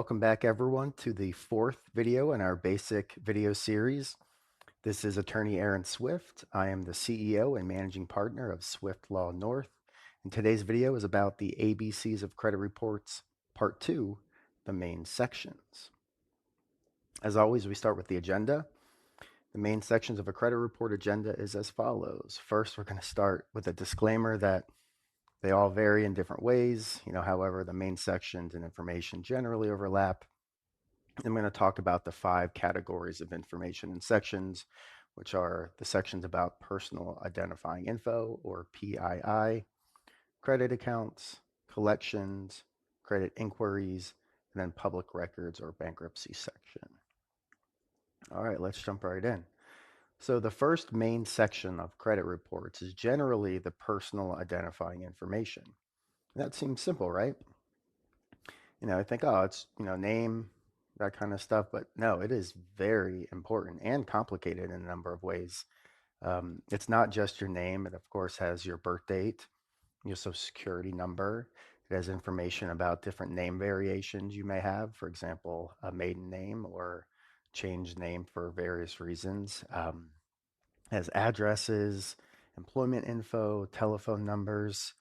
Welcome back everyone to the fourth video in our basic video series. This is attorney Aaron Swift. I am the CEO and managing partner of Swift Law North. And today's video is about the ABCs of credit reports, part 2, the main sections. As always, we start with the agenda. The main sections of a credit report agenda is as follows. First, we're going to start with a disclaimer that they all vary in different ways. However, the main sections and information generally overlap. I'm going to talk about the 5 categories of information and sections, which are the sections about personal identifying info, or PII, credit accounts, collections, credit inquiries, and then public records or bankruptcy section. All right, let's jump right in. So the first main section of credit reports is generally the personal identifying information. That seems simple, right? I think, oh, it's, name, that kind of stuff. But no, it is very important and complicated in a number of ways. It's not just your name. It, of course, has your birth date, your social security number. It has information about different name variations you may have. For example, a maiden name or changed name for various reasons. It has addresses, employment info, telephone numbers,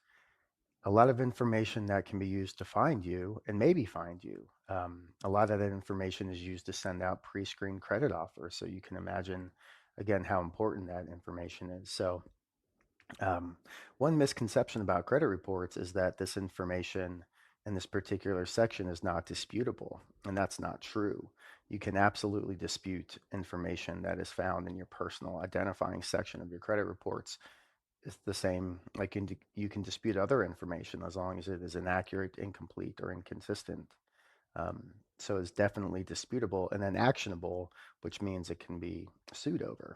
a lot of information that can be used to find you and maybe find you. A lot of that information is used to send out pre-screened credit offers. So you can imagine, again, how important that information is. So um, one misconception about credit reports is that this information in this particular section is not disputable, and that's not true. You can absolutely dispute information that is found in your personal identifying section of your credit reports. It's the same, like you can dispute other information as long as it is inaccurate, incomplete, or inconsistent. So it's definitely disputable and then actionable, which means it can be sued over.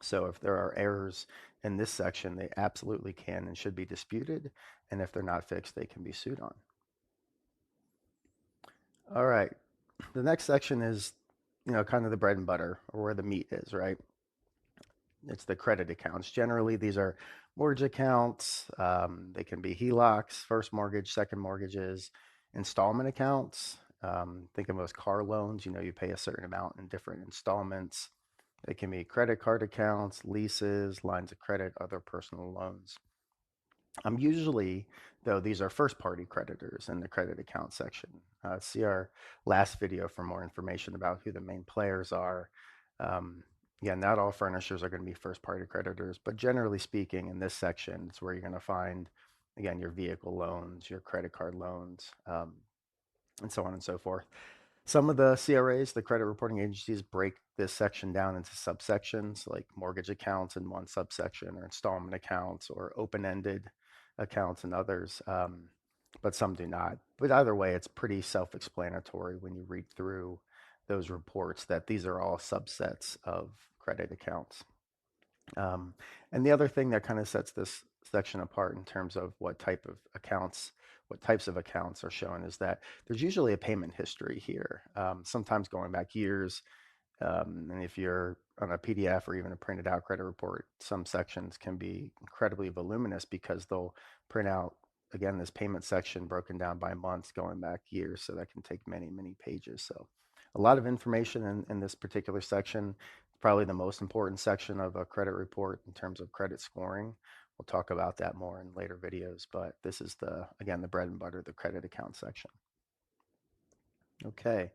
So if there are errors in this section, they absolutely can and should be disputed. And if they're not fixed, they can be sued on. All right. The next section is, kind of the bread and butter, or where the meat is, right? It's the credit accounts. Generally, these are mortgage accounts. They can be HELOCs, first mortgage, second mortgages, installment accounts. Think of those car loans. You pay a certain amount in different installments. They can be credit card accounts, leases, lines of credit, other personal loans. Usually, though, these are first-party creditors in the credit account section. See our last video for more information about who the main players are. Yeah, not all furnishers are going to be first-party creditors, but generally speaking, in this section, it's where you're going to find, again, your vehicle loans, your credit card loans, and so on and so forth. Some of the CRAs, the credit reporting agencies, break this section down into subsections, like mortgage accounts in one subsection, or installment accounts, or open-ended accounts in others, but some do not. But either way, it's pretty self-explanatory when you read through those reports that these are all subsets of credit accounts. And the other thing that kind of sets this section apart in terms of what types of accounts are shown is that there's usually a payment history here, sometimes going back years. And if you're on a PDF or even a printed out credit report, some sections can be incredibly voluminous because they'll print out, again, this payment section broken down by months going back years. So that can take many, many pages. So a lot of information in this particular section. Probably the most important section of a credit report in terms of credit scoring. We'll talk about that more in later videos, but this is again, the bread and butter, the credit account section. Okay.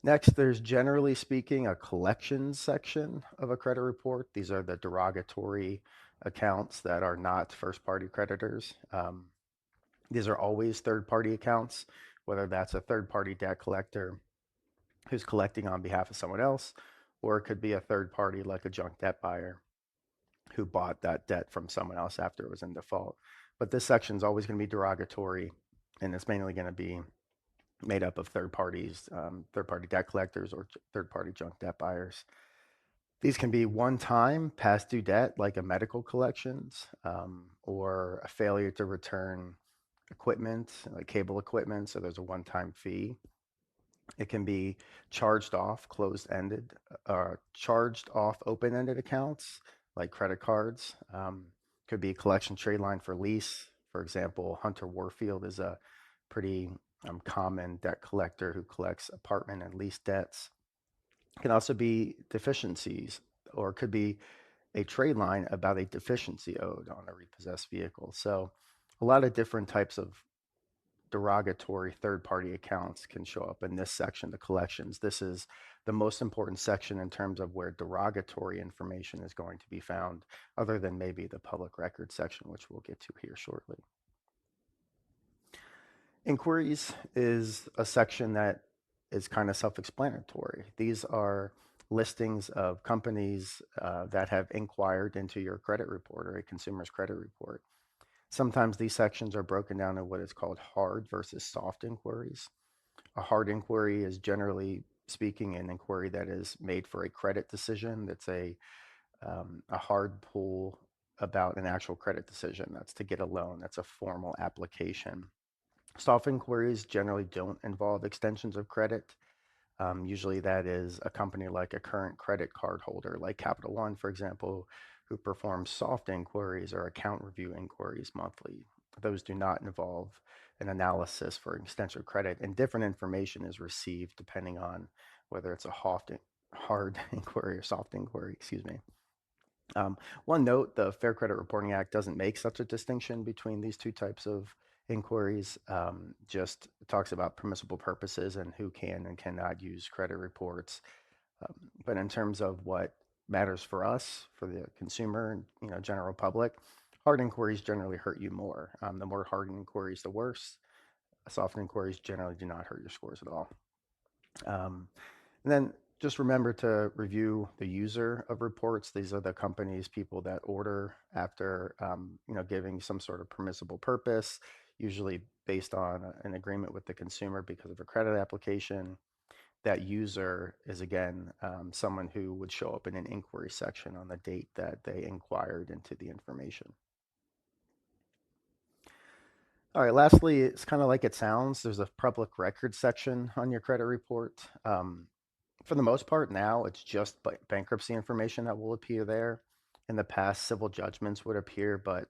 Next, there's generally speaking a collections section of a credit report. These are the derogatory accounts that are not first-party creditors. These are always third-party accounts, whether that's a third-party debt collector who's collecting on behalf of someone else, or it could be a third party like a junk debt buyer who bought that debt from someone else after it was in default. But this section is always going to be derogatory, and it's mainly going to be made up of third parties, third-party debt collectors or third-party junk debt buyers. These can be one-time past due debt, like a medical collections, or a failure to return equipment, like cable equipment, so there's a one-time fee. It can be charged off closed-ended, charged off open-ended accounts like credit cards. Could be a collection trade line for lease. For example, Hunter Warfield is a pretty common debt collector who collects apartment and lease debts. It can also be deficiencies, or it could be a trade line about a deficiency owed on a repossessed vehicle. So a lot of different types of derogatory third-party accounts can show up in this section, the collections. This is the most important section in terms of where derogatory information is going to be found, other than maybe the public record section, which we'll get to here shortly. Inquiries is a section that is kind of self-explanatory. These are listings of companies that have inquired into your credit report or a consumer's credit report. Sometimes these sections are broken down in what is called hard versus soft inquiries. A hard inquiry is, generally speaking, an inquiry that is made for a credit decision. That's a hard pull about an actual credit decision. That's to get a loan. That's a formal application. Soft inquiries generally don't involve extensions of credit. Usually that is a company like a current credit card holder, like Capital One, for example, who performs soft inquiries or account review inquiries monthly. Those do not involve an analysis for extension of credit, and different information is received depending on whether it's a hard inquiry or soft inquiry, excuse me. One note, the Fair Credit Reporting Act doesn't make such a distinction between these two types of inquiries, just talks about permissible purposes and who can and cannot use credit reports. But in terms of what matters for us, for the consumer, and general public, hard inquiries generally hurt you more. The more hard inquiries, the worse. Soft inquiries generally do not hurt your scores at all. And then just remember to review the user of reports. These are the companies, people that order after, giving some sort of permissible purpose, usually based on an agreement with the consumer because of a credit application. That user is, again, someone who would show up in an inquiry section on the date that they inquired into the information. All right, lastly, it's kind of like it sounds. There's a public record section on your credit report. For the most part now, it's just bankruptcy information that will appear there. In the past, civil judgments would appear, but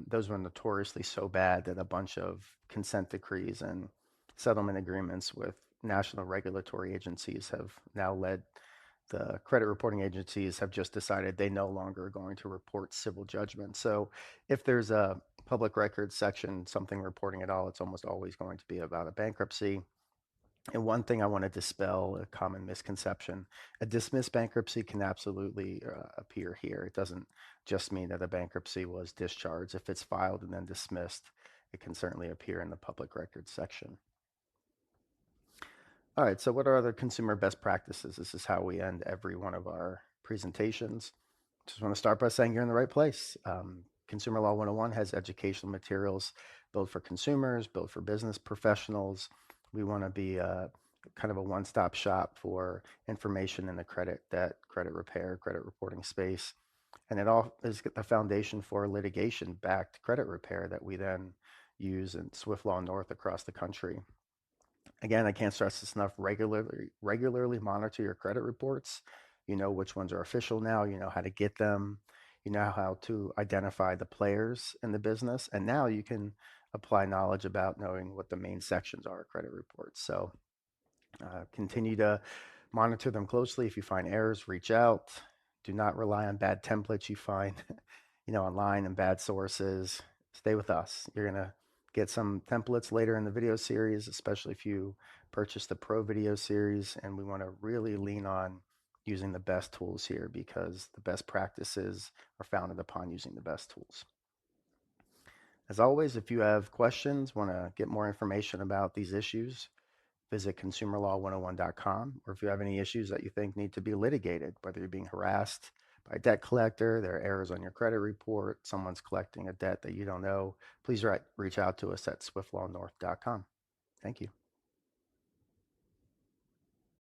those were notoriously so bad that a bunch of consent decrees and settlement agreements with national regulatory agencies have now led the credit reporting agencies have just decided they no longer are going to report civil judgments. So if there's a public record section, something reporting at all, it's almost always going to be about a bankruptcy. And one thing I want to dispel, a common misconception: a dismissed bankruptcy can absolutely appear here. It doesn't just mean that a bankruptcy was discharged. If it's filed and then dismissed, it can certainly appear in the public records section. All right, so what are other consumer best practices? This is how we end every one of our presentations. Just want to start by saying you're in the right place. Consumer Law 101 has educational materials built for consumers, built for business professionals. We want to be kind of a one-stop shop for information in the credit, debt, credit repair, credit reporting space. And it all is the foundation for litigation-backed credit repair that we then use in Swift Law North across the country. Again, I can't stress this enough. Regularly monitor your credit reports. You know which ones are official now. You know how to get them. You know how to identify the players in the business. And now you can apply knowledge about knowing what the main sections are of credit reports. So continue to monitor them closely. If you find errors, reach out. Do not rely on bad templates you find online and bad sources. Stay with us. You're going to get some templates later in the video series, especially if you purchase the Pro video series. And we want to really lean on using the best tools here, because the best practices are founded upon using the best tools. As always, if you have questions, want to get more information about these issues, visit consumerlaw101.com. Or if you have any issues that you think need to be litigated, whether you're being harassed by a debt collector, there are errors on your credit report, someone's collecting a debt that you don't know, please reach out to us at swiftlawnorth.com. Thank you.